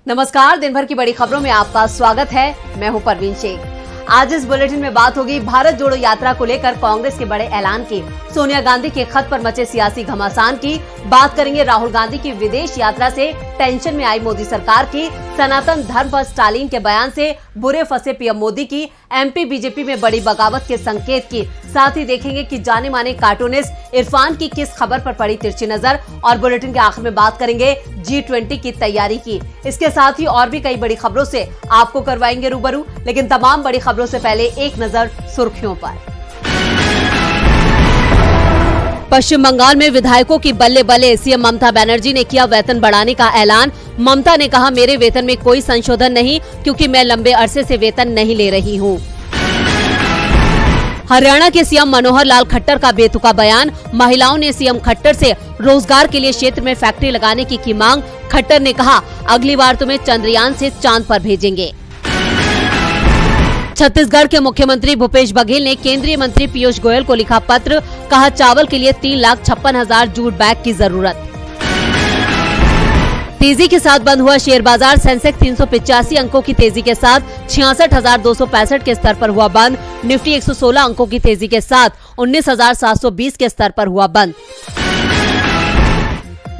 नमस्कार, दिन भर की बड़ी खबरों में आपका स्वागत है। मैं हूं परवीन शेख। आज इस बुलेटिन में बात होगी भारत जोड़ो यात्रा को लेकर कांग्रेस के बड़े ऐलान की, सोनिया गांधी के खत पर मचे सियासी घमासान की, बात करेंगे राहुल गांधी की विदेश यात्रा से टेंशन में आई मोदी सरकार की, सनातन धर्म पर स्टालिन के बयान से बुरे फंसे पीएम मोदी की, एमपी बीजेपी में बड़ी बगावत के संकेत की, साथ ही देखेंगे कि जाने माने कार्टूनिस्ट इरफान की किस खबर पर पड़ी तिरछी नजर, और बुलेटिन के आखिर में बात करेंगे G20 की तैयारी की। इसके साथ ही और भी कई बड़ी खबरों से आपको करवाएंगे रूबरू, लेकिन तमाम बड़ी खबरों से पहले एक नजर सुर्खियों पर। पश्चिम बंगाल में विधायकों की बल्ले बल्ले, सीएम ममता बनर्जी ने किया वेतन बढ़ाने का ऐलान। ममता ने कहा, मेरे वेतन में कोई संशोधन नहीं, क्योंकि मैं लंबे अरसे से वेतन नहीं ले रही हूँ। हरियाणा के सीएम मनोहर लाल खट्टर का बेतुका बयान, महिलाओं ने सीएम खट्टर से रोजगार के लिए क्षेत्र में फैक्ट्री लगाने की मांग। खट्टर ने कहा, अगली बार तुम्हें चंद्रयान से चांद पर भेजेंगे। छत्तीसगढ़ के मुख्यमंत्री भूपेश बघेल ने केंद्रीय मंत्री पीयूष गोयल को लिखा पत्र, कहा चावल के लिए 3,56,000 जूट बैग की जरूरत। तेजी के साथ बंद हुआ शेयर बाजार, सेंसेक्स 385 अंकों की तेजी के साथ 66,265 के स्तर पर हुआ बंद। निफ्टी 116 अंकों की तेजी के साथ 19,720 के स्तर पर हुआ बंद।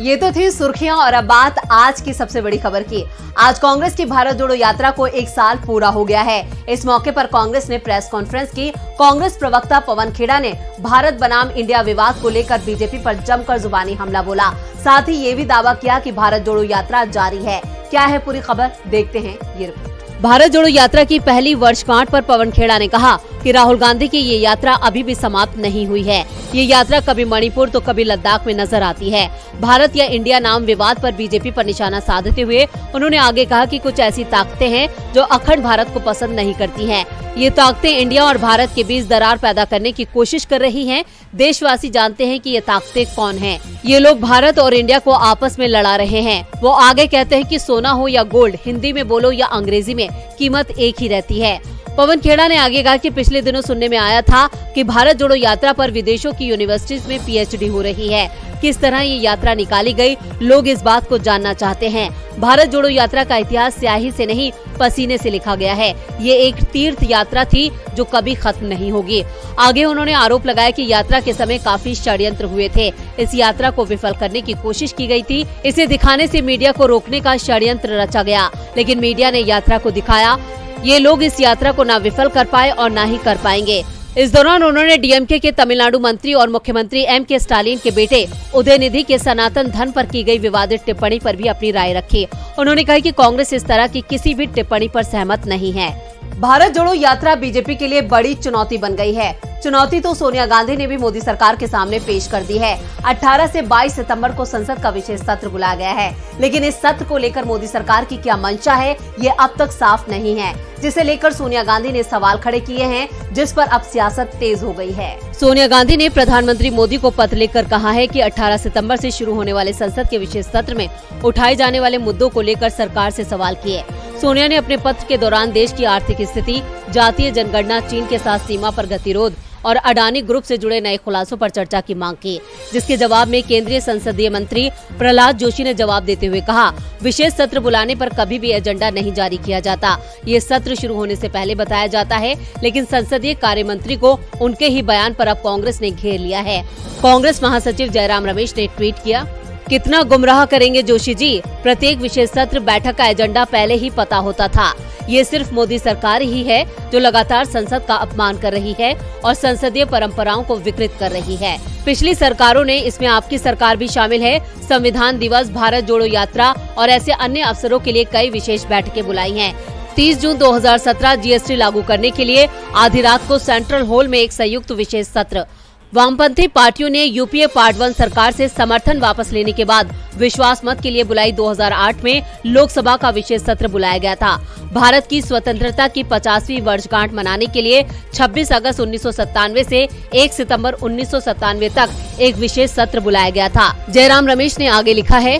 ये तो थी सुर्खियां, और अब बात आज की सबसे बड़ी खबर की। आज कांग्रेस की भारत जोड़ो यात्रा को 1 साल पूरा हो गया है। इस मौके पर कांग्रेस ने प्रेस कॉन्फ्रेंस की। कांग्रेस प्रवक्ता पवन खेड़ा ने भारत बनाम इंडिया विवाद को लेकर बीजेपी पर जमकर जुबानी हमला बोला। साथ ही ये भी दावा किया कि भारत जोड़ो यात्रा जारी है। क्या है पूरी खबर, देखते हैं ये रिपोर्ट। भारत जोड़ो यात्रा की पहली वर्षगांठ पर पवन खेड़ा ने कहा कि राहुल गांधी की ये यात्रा अभी भी समाप्त नहीं हुई है। ये यात्रा कभी मणिपुर तो कभी लद्दाख में नजर आती है। भारत या इंडिया नाम विवाद पर बीजेपी पर निशाना साधते हुए उन्होंने आगे कहा कि कुछ ऐसी ताकतें हैं जो अखंड भारत को पसंद नहीं करती हैं। ये ताकतें इंडिया और भारत के बीच दरार पैदा करने की कोशिश कर रही हैं। देशवासी जानते हैं कि ये ताकतें कौन हैं। ये लोग भारत और इंडिया को आपस में लड़ा रहे हैं। वो आगे कहते हैं कि सोना हो या गोल्ड, हिंदी में बोलो या अंग्रेजी में, कीमत एक ही रहती है। पवन खेड़ा ने आगे कहा कि पिछले दिनों सुनने में आया था कि भारत जोड़ो यात्रा पर विदेशों की यूनिवर्सिटीज में PhD हो रही है। किस तरह ये यात्रा निकाली गई, लोग इस बात को जानना चाहते हैं। भारत जोड़ो यात्रा का इतिहास स्याही से नहीं, पसीने से लिखा गया है। ये एक तीर्थ यात्रा थी जो कभी खत्म नहीं होगी। आगे उन्होंने आरोप लगाया कि यात्रा के समय काफी षड्यंत्र हुए थे। इस यात्रा को विफल करने की कोशिश की गई थी। इसे दिखाने से मीडिया को रोकने का षड्यंत्र रचा गया, लेकिन मीडिया ने यात्रा को दिखाया। ये लोग इस यात्रा को न विफल कर पाए और न ही कर पाएंगे। इस दौरान उन्होंने डीएमके के तमिलनाडु मंत्री और मुख्यमंत्री M.K. स्टालिन के बेटे उदयनिधि के सनातन धर्म पर की गई विवादित टिप्पणी पर भी अपनी राय रखी। उन्होंने कहा कि कांग्रेस इस तरह की किसी भी टिप्पणी पर सहमत नहीं है। भारत जोड़ो यात्रा बीजेपी के लिए बड़ी चुनौती बन गई है। चुनौती तो सोनिया गांधी ने भी मोदी सरकार के सामने पेश कर दी है। 18 से 22 सितंबर को संसद का विशेष सत्र बुलाया गया है, लेकिन इस सत्र को लेकर मोदी सरकार की क्या मंशा है, ये अब तक साफ नहीं है, जिसे लेकर सोनिया गांधी ने सवाल खड़े किए हैं, जिस पर अब सियासत तेज हो गई है। सोनिया गांधी ने प्रधानमंत्री मोदी को पत्र लिखकर कहा है कि 18 सितंबर से शुरू होने वाले संसद के विशेष सत्र में उठाए जाने वाले मुद्दों को लेकर सरकार से सवाल किए। सोनिया ने अपने पत्र के दौरान देश की आर्थिक स्थिति, जातीय जनगणना, चीन के साथ सीमा पर गतिरोध और अडानी ग्रुप से जुड़े नए खुलासों पर चर्चा की मांग की, जिसके जवाब में केंद्रीय संसदीय मंत्री प्रहलाद जोशी ने जवाब देते हुए कहा, विशेष सत्र बुलाने पर कभी भी एजेंडा नहीं जारी किया जाता। ये सत्र शुरू होने से पहले बताया जाता है, लेकिन संसदीय कार्य मंत्री को उनके ही बयान पर अब कांग्रेस ने घेर लिया है। कांग्रेस महासचिव जयराम रमेश ने ट्वीट किया, कितना गुमराह करेंगे जोशी जी, प्रत्येक विशेष सत्र बैठक का एजेंडा पहले ही पता होता था। ये सिर्फ मोदी सरकार ही है जो लगातार संसद का अपमान कर रही है और संसदीय परंपराओं को विकृत कर रही है। पिछली सरकारों ने, इसमें आपकी सरकार भी शामिल है, संविधान दिवस, भारत जोड़ो यात्रा और ऐसे अन्य अवसरों के लिए कई विशेष बैठकें बुलाई हैं। 30 जून 2017 GST लागू करने के लिए आधी रात को सेंट्रल हॉल में एक संयुक्त विशेष सत्र। वामपंथी पार्टियों ने यूपीए पार्ट 1 सरकार से समर्थन वापस लेने के बाद विश्वास मत के लिए बुलाई 2008 में लोकसभा का विशेष सत्र बुलाया गया था। भारत की स्वतंत्रता की 50वीं वर्षगांठ मनाने के लिए 26 अगस्त 1997 से 1 सितंबर 1997 तक एक विशेष सत्र बुलाया गया था। जयराम रमेश ने आगे लिखा है,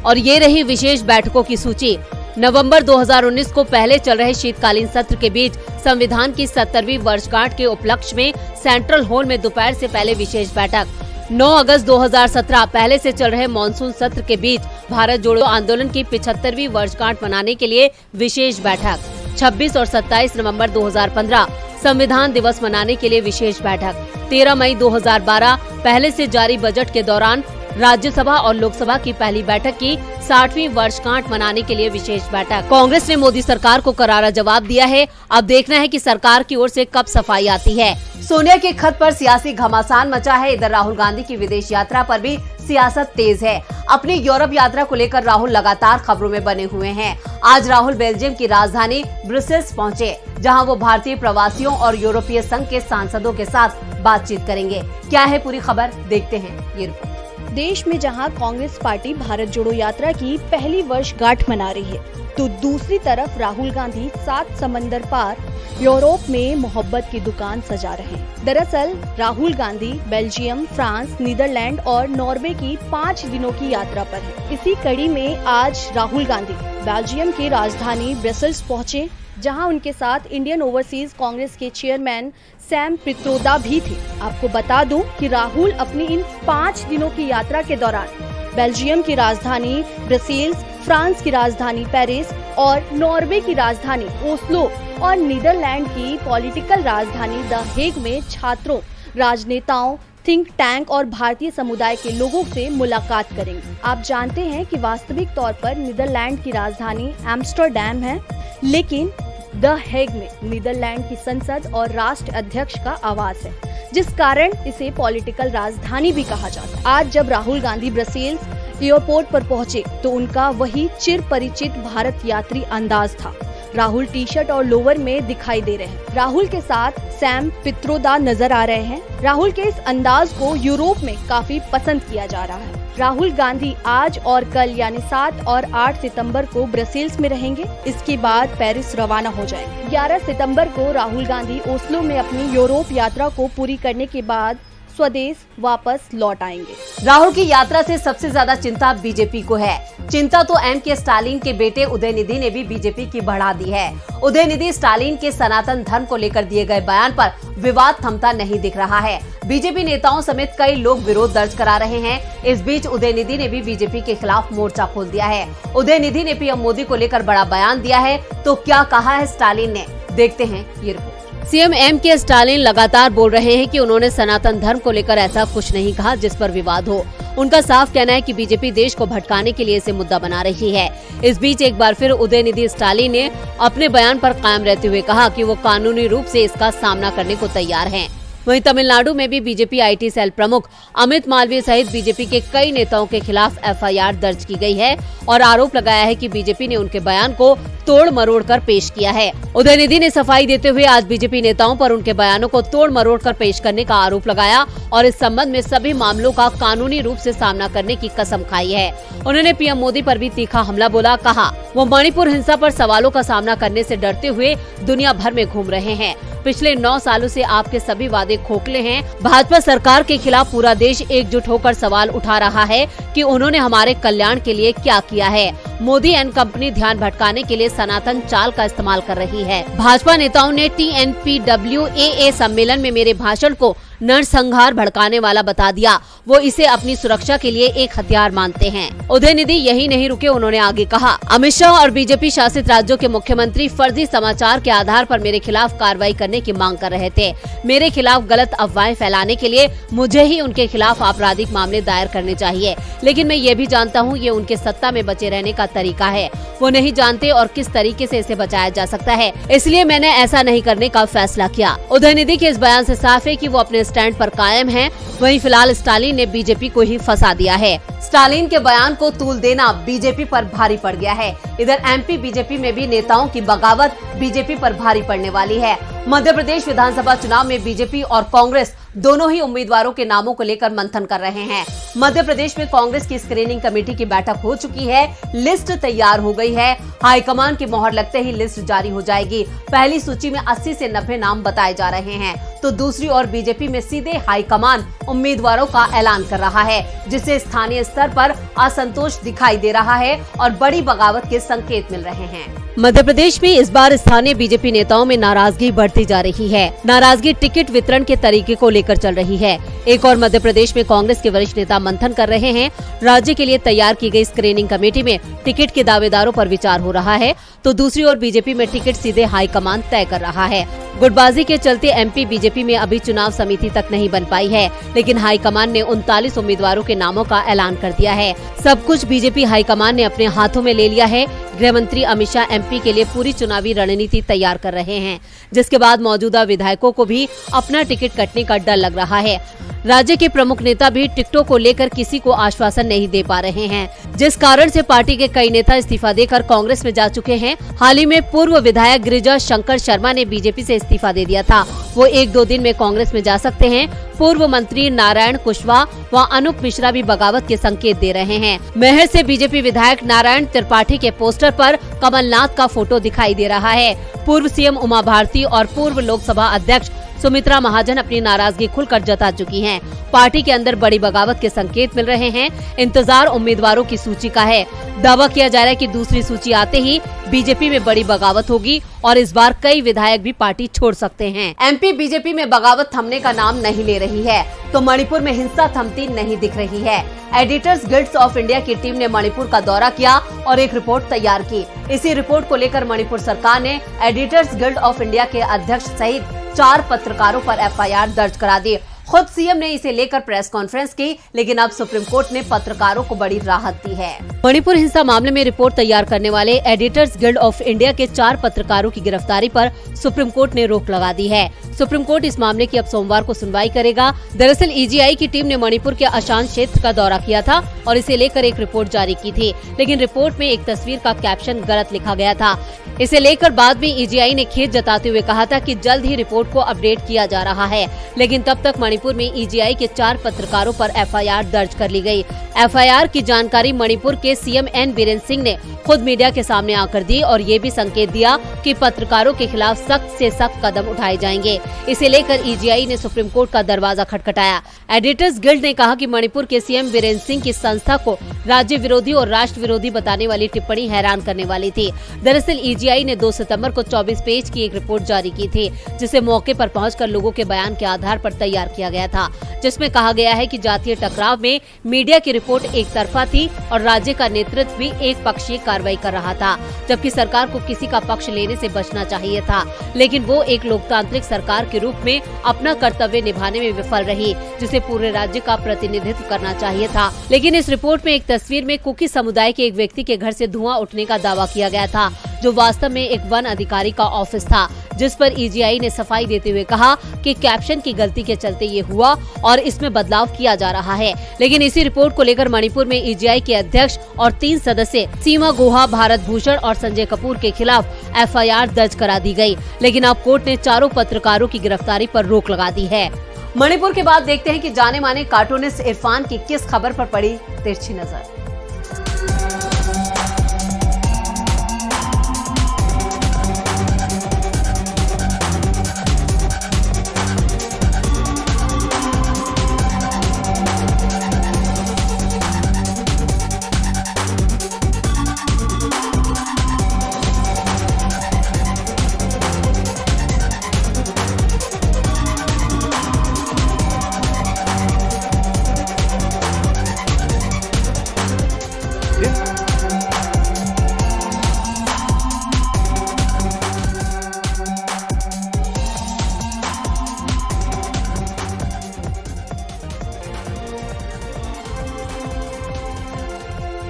और ये रही विशेष बैठकों की सूची। नवंबर 2019 को पहले चल रहे शीतकालीन सत्र के बीच संविधान की 70वीं वर्षगांठ के उपलक्ष्य में सेंट्रल हॉल में दोपहर से पहले विशेष बैठक। 9 अगस्त 2017 पहले से चल रहे मॉनसून सत्र के बीच भारत जोड़ो आंदोलन की 75वीं वर्षगांठ मनाने के लिए विशेष बैठक। 26 और 27 नवंबर 2015 संविधान दिवस मनाने के लिए विशेष बैठक। 13 मई 2012 पहले से जारी बजट के दौरान राज्यसभा और लोकसभा की पहली बैठक की 60वीं वर्षगांठ मनाने के लिए विशेष बैठक। कांग्रेस ने मोदी सरकार को करारा जवाब दिया है। अब देखना है कि सरकार की ओर से कब सफाई आती है। सोनिया के खत पर सियासी घमासान मचा है। इधर राहुल गांधी की विदेश यात्रा पर भी सियासत तेज है। अपनी यूरोप यात्रा को लेकर राहुल लगातार खबरों में बने हुए हैं। आज राहुल बेल्जियम की राजधानी ब्रुसेल्स पहुंचे, जहां वो भारतीय प्रवासियों और यूरोपीय संघ के सांसदों के साथ बातचीत करेंगे। क्या है पूरी खबर, देखते हैं ये रिपोर्ट। देश में जहां कांग्रेस पार्टी भारत जोड़ो यात्रा की पहली वर्षगांठ मना रही है, तो दूसरी तरफ राहुल गांधी 7 समंदर पार यूरोप में मोहब्बत की दुकान सजा रहे हैं। दरअसल Rahul Gandhi Belgium, France, Netherland और नॉर्वे की 5 दिनों की यात्रा पर है। इसी कड़ी में आज राहुल गांधी बेल्जियम की राजधानी ब्रसेल्स पहुंचे, जहां उनके साथ इंडियन ओवरसीज कांग्रेस के चेयरमैन सैम पित्रोदा भी थे। आपको बता दूं कि राहुल अपनी इन 5 दिनों की यात्रा के दौरान बेल्जियम की राजधानी ब्रसेल्स, फ्रांस की राजधानी पेरिस और नॉर्वे की राजधानी ओस्लो और नीदरलैंड की पॉलिटिकल राजधानी द हेग में छात्रों, राजनेताओं, थिंक टैंक और भारतीय समुदाय के लोगों से मुलाकात करेंगे। आप जानते हैं कि वास्तविक तौर पर नीदरलैंड की राजधानी एम्स्टर्डम है, लेकिन द हेग में नीदरलैंड की संसद और राष्ट्र अध्यक्ष का आवास है, जिस कारण इसे पॉलिटिकल राजधानी भी कहा जाता है। आज जब राहुल गांधी ब्रसेल्स एयरपोर्ट पर पहुंचे, तो उनका वही चिर परिचित भारत यात्री अंदाज था। राहुल टी शर्ट और लोवर में दिखाई दे रहे हैं। राहुल के साथ सैम पित्रोदा नजर आ रहे हैं। राहुल के इस अंदाज को यूरोप में काफी पसंद किया जा रहा है। राहुल गांधी आज और कल यानी 7 और 8 सितंबर को ब्रसेल्स में रहेंगे। इसके बाद पेरिस रवाना हो जाएंगे। 11 सितंबर को राहुल गांधी ओस्लो में अपनी यूरोप यात्रा को पूरी करने के बाद स्वदेश वापस लौट आएंगे। राहुल की यात्रा से सबसे ज्यादा चिंता बीजेपी को है। चिंता तो एम.के. स्टालिन के बेटे उदयनिधि ने भी बीजेपी की बढ़ा दी है। उदयनिधि स्टालिन के सनातन धर्म को लेकर दिए गए बयान पर विवाद थमता नहीं दिख रहा है। बीजेपी नेताओं समेत कई लोग विरोध दर्ज करा रहे हैं। इस बीच उदयनिधि ने भी बीजेपी के खिलाफ मोर्चा खोल दिया है। उदयनिधि ने पीएम मोदी को लेकर बड़ा बयान दिया है। तो क्या कहा है स्टालिन ने, देखते हैं ये रिपोर्ट। CM MK. स्टालिन लगातार बोल रहे हैं कि उन्होंने सनातन धर्म को लेकर ऐसा कुछ नहीं कहा जिस पर विवाद हो। उनका साफ कहना है कि बीजेपी देश को भटकाने के लिए इसे मुद्दा बना रही है। इस बीच एक बार फिर उदयनिधि स्टालिन ने अपने बयान पर कायम रहते हुए कहा कि वो कानूनी रूप से इसका सामना करने को तैयार हैं। वहीं तमिलनाडु में भी बीजेपी आईटी सेल प्रमुख अमित मालवीय सहित बीजेपी के कई नेताओं के खिलाफ एफआईआर दर्ज की गई है और आरोप लगाया है कि बीजेपी ने उनके बयान को तोड़ मरोड़ कर पेश किया है। उदयनिधि ने सफाई देते हुए आज बीजेपी नेताओं पर उनके बयानों को तोड़ मरोड़ कर पेश करने का आरोप लगाया और इस संबंध में सभी मामलों का कानूनी रूप से सामना करने की कसम खाई है। उन्होंने पीएम मोदी पर भी तीखा हमला बोला। कहा वो मणिपुर हिंसा पर सवालों का सामना करने से डरते हुए दुनिया भर में घूम रहे हैं। पिछले 9 सालों से आपके सभी वादे खोखले हैं। भाजपा सरकार के खिलाफ पूरा देश एकजुट होकर सवाल उठा रहा है कि उन्होंने हमारे कल्याण के लिए क्या किया है। मोदी एंड कंपनी ध्यान भटकाने के लिए सनातन चाल का इस्तेमाल कर रही है। भाजपा नेताओं ने TNPWAA सम्मेलन में मेरे भाषण को नरसंहार भड़काने वाला बता दिया। वो इसे अपनी सुरक्षा के लिए एक हथियार मानते हैं। उदयनिधि यही नहीं रुके, उन्होंने आगे कहा, अमित शाह और बीजेपी शासित राज्यों के मुख्यमंत्री फर्जी समाचार के आधार पर मेरे खिलाफ कार्रवाई करने की मांग कर रहे थे। मेरे खिलाफ गलत अफवाहें फैलाने के लिए मुझे ही उनके खिलाफ आपराधिक मामले दायर करने चाहिए, लेकिन मैं ये भी जानता हूँ ये उनके सत्ता में बचे रहने का तरीका है। वो नहीं जानते और किस तरीके से इसे बचाया जा सकता है, इसलिए मैंने ऐसा नहीं करने का फैसला किया। उदयनिधि के इस बयान से साफ है कि वो अपने स्टैंड पर कायम हैं। वहीं फिलहाल स्टालिन ने बीजेपी को ही फंसा दिया है। स्टालिन के बयान को तूल देना बीजेपी पर भारी पड़ गया है। इधर एमपी बीजेपी में भी नेताओं की बगावत बीजेपी पर भारी पड़ने वाली है। मध्य प्रदेश विधानसभा चुनाव में बीजेपी और कांग्रेस दोनों ही उम्मीदवारों के नामों को लेकर मंथन कर रहे हैं। मध्य प्रदेश में कांग्रेस की स्क्रीनिंग कमेटी की बैठक हो चुकी है। लिस्ट तैयार हो गई है। हाईकमान की मोहर लगते ही लिस्ट जारी हो जाएगी। पहली सूची में 80 से 90 नाम बताए जा रहे हैं। तो दूसरी ओर बीजेपी में सीधे हाईकमान उम्मीदवारों का ऐलान कर रहा है, जिससे स्थानीय स्तर पर असंतोष दिखाई दे रहा है और बड़ी बगावत के संकेत मिल रहे हैं। मध्य प्रदेश में इस बार स्थानीय बीजेपी नेताओं में नाराजगी बढ़ती जा रही है। नाराजगी टिकट वितरण के तरीके को लेकर चल रही है। एक और मध्य प्रदेश में कांग्रेस के वरिष्ठ नेता मंथन कर रहे हैं। राज्य के लिए तैयार की गई स्क्रीनिंग कमेटी में टिकट के दावेदारों पर विचार हो रहा है, तो दूसरी ओर बीजेपी में टिकट सीधे हाईकमान तय कर रहा है। गुटबाजी के चलते एमपी बीजेपी में अभी चुनाव समिति तक नहीं बन पाई है, लेकिन हाईकमान ने 39 उम्मीदवारों के नामों का ऐलान कर दिया है। सब कुछ बीजेपी हाईकमान ने अपने हाथों में ले लिया है। गृह मंत्री अमित शाह एमपी के लिए पूरी चुनावी रणनीति तैयार कर रहे हैं, जिसके बाद मौजूदा विधायकों को भी अपना टिकट कटने का डर लग रहा है। राज्य के प्रमुख नेता भी टिकटों को लेकर किसी को आश्वासन नहीं दे पा रहे हैं, जिस कारण से पार्टी के कई नेता इस्तीफा देकर कांग्रेस में जा चुके हैं। हाल ही में पूर्व विधायक गिरिजा शंकर शर्मा ने बीजेपी से इस्तीफा दे दिया था। वो 1-2 दिन में कांग्रेस में जा सकते हैं। पूर्व मंत्री नारायण कुशवाहा व अनूप मिश्रा भी बगावत के संकेत दे रहे हैं। महर से बीजेपी विधायक नारायण त्रिपाठी के पोस्टर पर कमलनाथ का फोटो दिखाई दे रहा है। पूर्व सीएम उमा भारती और पूर्व लोकसभा अध्यक्ष सुमित्रा महाजन अपनी नाराजगी खुलकर जता चुकी हैं। पार्टी के अंदर बड़ी बगावत के संकेत मिल रहे हैं। इंतजार उम्मीदवारों की सूची का है। दावा किया जा रहा है कि दूसरी सूची आते ही बीजेपी में बड़ी बगावत होगी और इस बार कई विधायक भी पार्टी छोड़ सकते हैं। एमपी बीजेपी में बगावत थमने का नाम नहीं ले रही है, तो मणिपुर में हिंसा थमती नहीं दिख रही है। एडिटर्स गिल्ड ऑफ इंडिया की टीम ने मणिपुर का दौरा किया और एक रिपोर्ट तैयार की। इसी रिपोर्ट को लेकर मणिपुर सरकार ने एडिटर्स गिल्ड ऑफ इंडिया के अध्यक्ष सहित 4 पत्रकारों पर एफआईआर दर्ज करा दी। खुद सीएम ने इसे लेकर प्रेस कॉन्फ्रेंस की, लेकिन अब सुप्रीम कोर्ट ने पत्रकारों को बड़ी राहत दी है। मणिपुर हिंसा मामले में रिपोर्ट तैयार करने वाले एडिटर्स गिल्ड ऑफ इंडिया के 4 पत्रकारों की गिरफ्तारी पर सुप्रीम कोर्ट ने रोक लगा दी है। सुप्रीम कोर्ट इस मामले की अब सोमवार को सुनवाई करेगा। दरअसल ईजीआई की टीम ने मणिपुर के अशांत क्षेत्र का दौरा किया था और इसे लेकर एक रिपोर्ट जारी की थी, लेकिन रिपोर्ट में एक तस्वीर का कैप्शन गलत लिखा गया था। इसे लेकर बाद में ईजीआई ने खेद जताते हुए कहा था कि जल्द ही रिपोर्ट को अपडेट किया जा रहा है, लेकिन तब तक मणिपुर में ईजीआई के 4 पत्रकारों पर एफआईआर दर्ज कर ली गई। एफआईआर की जानकारी मणिपुर के सीएम एन बीरेन सिंह ने खुद मीडिया के सामने आकर दी और ये भी संकेत दिया कि पत्रकारों के खिलाफ सख्त से सख्त कदम उठाए जाएंगे। इसे लेकर ईजीआई ने सुप्रीम कोर्ट का दरवाजा खटखटाया। एडिटर्स गिल्ड ने कहा कि मणिपुर के सीएम बीरेन सिंह की संस्था को राज्य विरोधी और राष्ट्र विरोधी बताने वाली टिप्पणी हैरान करने वाली थी। दरअसल ईजीआई ने 2 सितंबर को 24 पेज की एक रिपोर्ट जारी की थी, जिसे मौके पर पहुंचकर लोगों के बयान के आधार पर तैयार किया गया था, जिसमें कहा गया है कि जातीय टकराव में मीडिया की रिपोर्ट एक तरफा थी और राज्य का नेतृत्व भी एक पक्षीय कार्रवाई कर रहा था, जबकि सरकार को किसी का पक्ष लेने से बचना चाहिए था, लेकिन वो एक लोकतांत्रिक सरकार के रूप में अपना कर्तव्य निभाने में विफल रही, जिसे पूरे राज्य का प्रतिनिधित्व करना चाहिए था। लेकिन इस रिपोर्ट में एक तस्वीर में कुकी समुदाय के एक व्यक्ति के घर से धुआं उठने का दावा किया गया था, जो वास्तव में एक वन अधिकारी का ऑफिस था, जिस पर ईजीआई ने सफाई देते हुए कहा कि कैप्शन की गलती के चलते ये हुआ और इसमें बदलाव किया जा रहा है। लेकिन इसी रिपोर्ट को लेकर मणिपुर में ईजीआई के अध्यक्ष और 3 सदस्य सीमा गुहा, भारत भूषण और संजय कपूर के खिलाफ एफआईआर दर्ज करा दी गई, लेकिन अब कोर्ट ने 4 पत्रकारों की गिरफ्तारी पर रोक लगा दी है। मणिपुर के बाद देखते हैं कि जाने माने कार्टूनिस्ट इरफान की किस खबर पर पड़ी तिरछी नजर।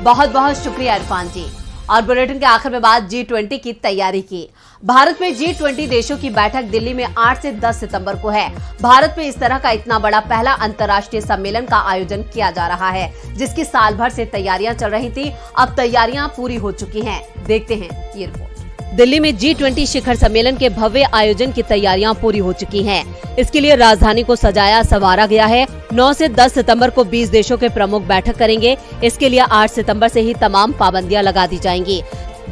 बहुत बहुत शुक्रिया इरफान जी। और बुलेटिन के आखिर में बात G20 की तैयारी की। भारत में G20 देशों की बैठक दिल्ली में 8 से 10 सितंबर को है। भारत में इस तरह का इतना बड़ा पहला अंतर्राष्ट्रीय सम्मेलन का आयोजन किया जा रहा है, जिसकी साल भर से तैयारियां चल रही थी। अब तैयारियां पूरी हो चुकी हैं। देखते हैं ये रिपोर्ट। दिल्ली में G20 शिखर सम्मेलन के भव्य आयोजन की तैयारियां पूरी हो चुकी हैं। इसके लिए राजधानी को सजाया संवारा गया है। 9 से 10 सितंबर को 20 देशों के प्रमुख बैठक करेंगे। इसके लिए 8 सितंबर से ही तमाम पाबंदियां लगा दी जाएंगी।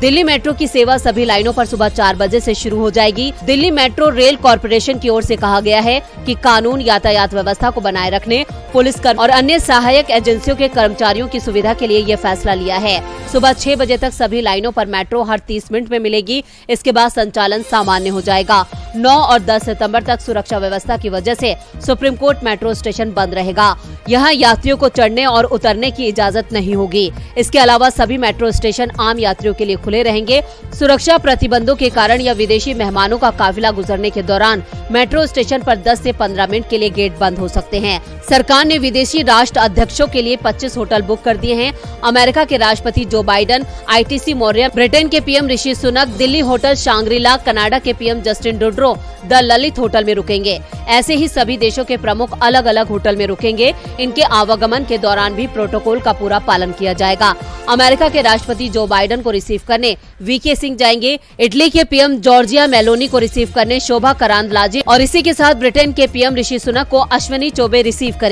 दिल्ली मेट्रो की सेवा सभी लाइनों पर सुबह 4 बजे से शुरू हो जाएगी। दिल्ली मेट्रो रेल कॉर्पोरेशन की ओर से कहा गया है कि कानून, यातायात व्यवस्था को बनाए रखने, पुलिसकर्मी और अन्य सहायक एजेंसियों के कर्मचारियों की सुविधा के लिए ये फैसला लिया है। सुबह 6 बजे तक सभी लाइनों पर मेट्रो हर 30 मिनट में मिलेगी। इसके बाद संचालन सामान्य हो जाएगा। 9 और 10 सितंबर तक सुरक्षा व्यवस्था की वजह से सुप्रीम कोर्ट मेट्रो स्टेशन बंद रहेगा। यहाँ यात्रियों को चढ़ने और उतरने की इजाजत नहीं होगी। इसके अलावा सभी मेट्रो स्टेशन आम यात्रियों के लिए खुले रहेंगे। सुरक्षा प्रतिबंधों के कारण या विदेशी मेहमानों का काफिला गुजरने के दौरान मेट्रो स्टेशन पर 10 से 15 मिनट के लिए गेट बंद हो सकते हैं। सरकार ने विदेशी राष्ट्र अध्यक्षों के लिए 25 होटल बुक कर दिए हैं। अमेरिका के राष्ट्रपति Joe Biden, ITC Maurya, Britain के PM Rishi Sunak, Delhi hotel Shangri La, Canada के PM Justin Trudeau the Lalit hotel में रुकेंगे। ऐसे ही सभी देशों के प्रमुख अलग अलग होटल में रुकेंगे। इनके आवागमन के दौरान भी प्रोटोकॉल का पूरा पालन किया जाएगा। अमेरिका के राष्ट्रपति जो बाइडेन को रिसीव करने VK सिंह जाएंगे। इटली के PM जॉर्जिया मेलोनी को रिसीव करने शोभा करांदलाजे और इसी के साथ ब्रिटेन के PM ऋषि सुनक को अश्विनी चौबे रिसीव करेंगे।